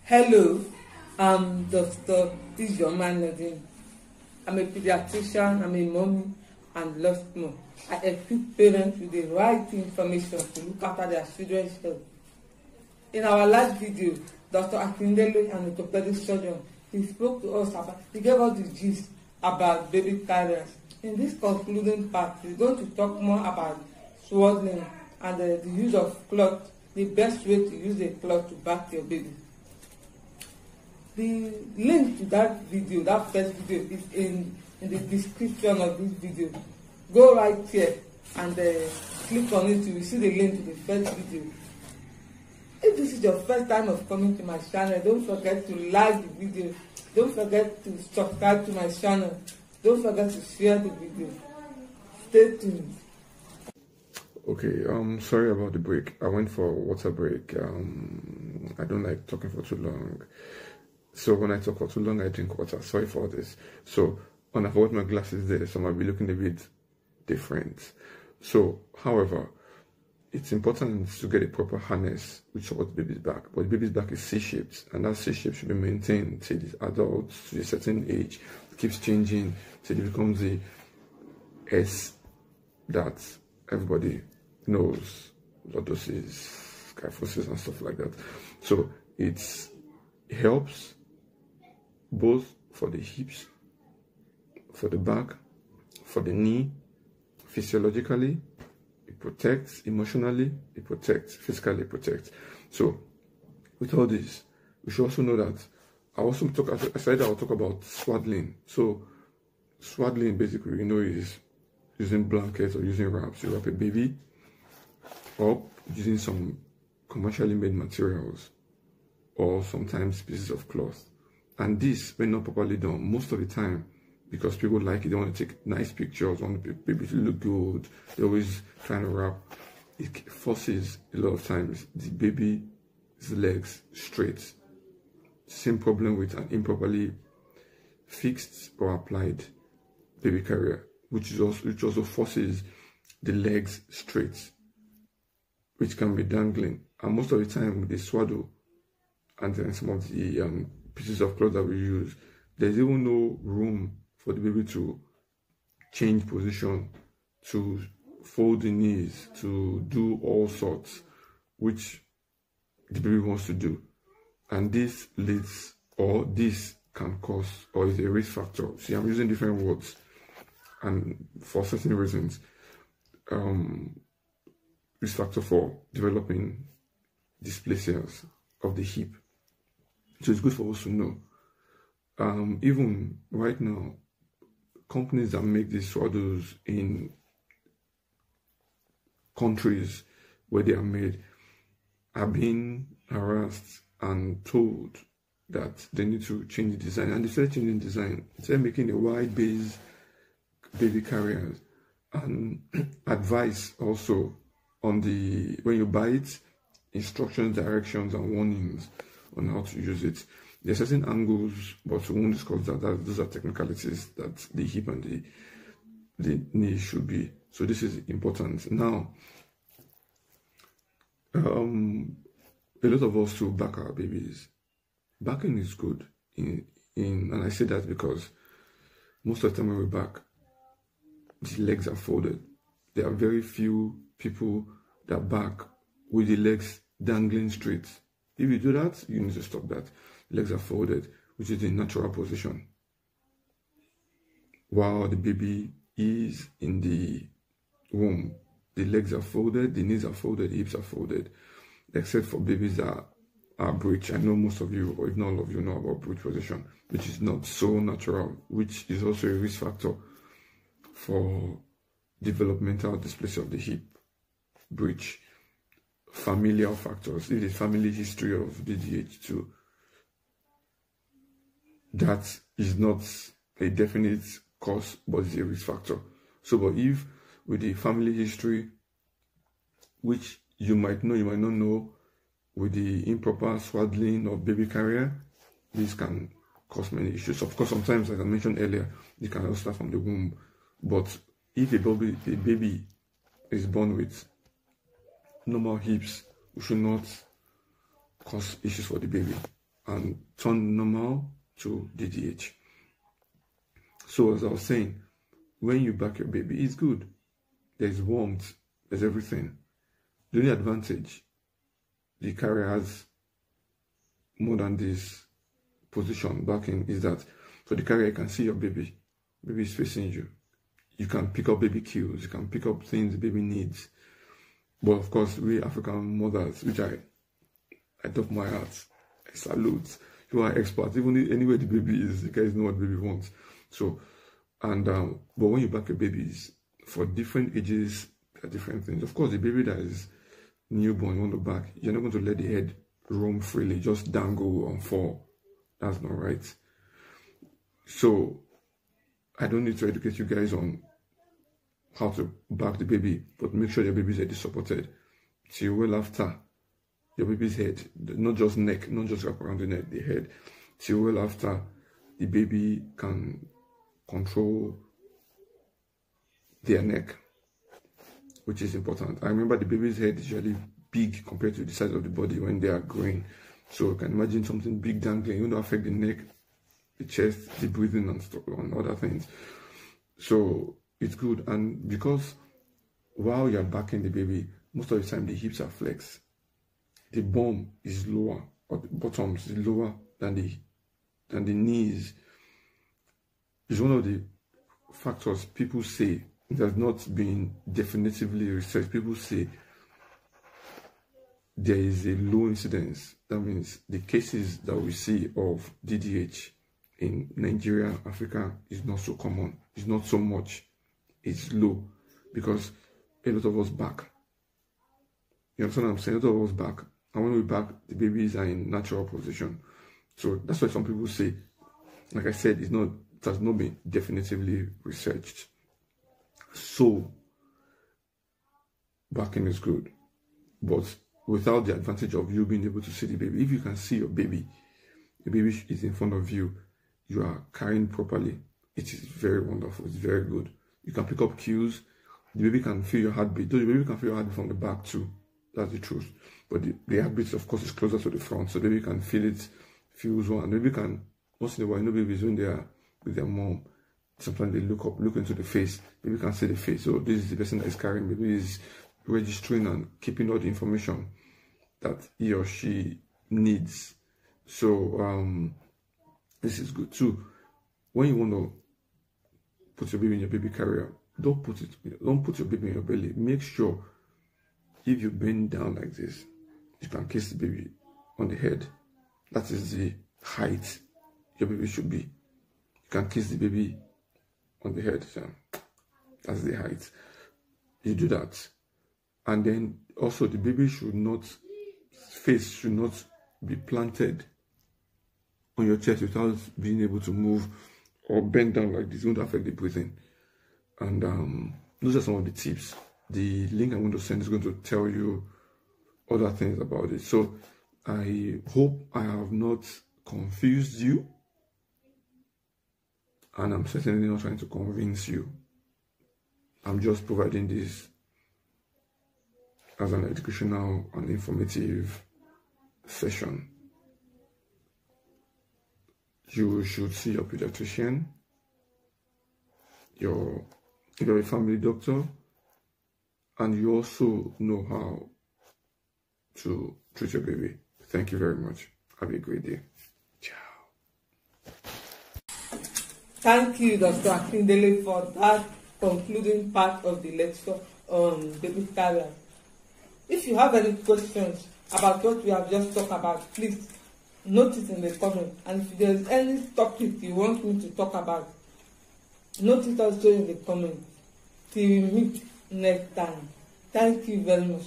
Hello, I'm Dr. Akindele. I'm a pediatrician, I'm a mommy, and lots more. I equip parents with the right information to look after their children's health. In our last video, Dr. Akindele, an orthopaedic surgeon, he spoke to us about, he gave us the gist about baby carriers. In this concluding part, he's going to talk more about swaddling and the use of cloth, the best way to use a cloth to bath your baby. The link to that video, that first video, is in the description of this video. Go right here and click on it. You will see the link to the first video. If this is your first time of coming to my channel, don't forget to like the video. Don't forget to subscribe to my channel. Don't forget to share the video. Stay tuned. Okay, sorry about the break. I went for a water break. I don't like talking for too long. So when I talk for too long, I drink water. Sorry for this. So when I hold my glasses there, so I might be looking a bit different. So, however, it's important to get a proper harness which supports the baby's back. But the baby's back is C-shaped, and that C-shape should be maintained till the adult to a certain age. It keeps changing till it becomes the S that everybody knows, lordosis, kyphosis, and stuff like that. So it helps both for the hips, for the back, for the knee, physiologically. It protects emotionally, it protects physically, it protects. So with all this, we should also know that I said I'll talk about swaddling. So swaddling basically, is using blankets or using wraps. You wrap a baby up using some commercially made materials or sometimes pieces of cloth. And this, when not properly done, most of the time, because people like it, they want to take nice pictures, want the baby to look good, they're always trying to wrap. It forces, a lot of times, the baby's legs straight. Same problem with an improperly fixed or applied baby carrier, which also forces the legs straight, which can be dangling. And most of the time, with the swaddle and then some of the pieces of cloth that we use, there's even no room for the baby to change position, to fold the knees, to do all sorts, which the baby wants to do. And this leads, or this can cause, or is a risk factor. See, I'm using different words, and for certain reasons, risk factor for developing dysplasias of the hip. So it's good for us to know. Even right now, companies that make these swaddles in countries where they are made are being harassed and told that they need to change the design. And they started changing design. Instead of making a wide base baby carriers, and advice also on the, when you buy it, instructions, directions, and warnings on how to use it. There are certain angles, but we won't discuss that. Those are technicalities that the hip and the knee should be. So this is important. Now, a lot of us to back our babies. Backing is good, and I say that because most of the time when we back, the legs are folded. There are very few people that back with the legs dangling straight. If you do that, you need to stop that. Legs are folded, which is the natural position. While the baby is in the womb, the legs are folded, the knees are folded, the hips are folded, except for babies that are breech. I know most of you, or if not all of you, know about breech position, which is not so natural, which is also a risk factor for developmental dysplasia of the hip, breech. Familial factors, if the family history of DDH2, that is not a definite cause, but it's a risk factor. So, but if with the family history, which you might know, you might not know, with the improper swaddling of baby carrier, this can cause many issues. Of course, sometimes, as I mentioned earlier, it can also start from the womb. But if a baby is born with normal hips, we should not cause issues for the baby. and turn normal to DDH. So as I was saying, when you back your baby, it's good. There's warmth, there's everything. The only advantage the carrier has more than this position backing is that for the carrier, you can see your baby. Baby is facing you. You can pick up baby cues. You can pick up things the baby needs. But of course, we African mothers, which I top my heart, I salute. You are experts. Even anywhere the baby is, you guys know what baby wants. So, and but when you back your babies, for different ages, there are different things. Of course, the baby that is newborn, you want to back, you're not going to let the head roam freely, just dangle and fall. That's not right. So, I don't need to educate you guys on how to back the baby, but make sure your baby's head is supported till well after your baby's head, not just neck, not just wrap around the neck, the head, till well after the baby can control their neck, which is important. I remember the baby's head is usually big compared to the size of the body when they are growing. So you can imagine something big dangling, you don't affect the neck, the chest, the breathing and stuff and other things. So it's good. And because while you're backing the baby, most of the time the hips are flexed. The bum is lower, or the bottom is lower than the knees. It's one of the factors people say it has not been definitively researched. People say there is a low incidence. That means the cases that we see of DDH in Nigeria, Africa is not so common. It's not so much. It's low because a lot of us back. You understand what I'm saying? A lot of us back. And when we back, the babies are in natural position. So that's why some people say, like I said, it has not been definitively researched. So backing is good, but without the advantage of you being able to see the baby. If you can see your baby, the baby is in front of you, you are carrying properly, it is very wonderful. It's very good. You can pick up cues. The baby can feel your heartbeat. Though the baby can feel your heartbeat from the back too. That's the truth. But the heartbeat, of course, is closer to the front, so the baby can feel it, feels one. And the baby can, once in a while, you know, babies when they are with their mom, sometimes they look up, look into the face. Baby can see the face. So this is the person that is carrying. Baby is registering and keeping all the information that he or she needs. So this is good too. When you want to put your baby in your baby carrier, don't put your baby in your belly. Make sure if you bend down like this, you can kiss the baby on the head. That is the height your baby should be. You can kiss the baby on the head. So that's the height. You do that. And then also the baby face should not be planted on your chest without being able to move or bend down like this. It won't affect the breathing. And those are some of the tips. The link I'm going to send is going to tell you other things about it. So I hope I have not confused you, and I'm certainly not trying to convince you. I'm just providing this as an educational and informative session. You should see your pediatrician, if you're a family doctor, and you also know how to treat your baby. Thank you very much. Have a great day. Ciao. Thank you, Dr. Akindele, for that concluding part of the lecture on baby carrier. If you have any questions about what we have just talked about, please note it in the comment. And if there's any topic you want me to talk about, note it also in the comment. Till we meet next time. Thank you very much.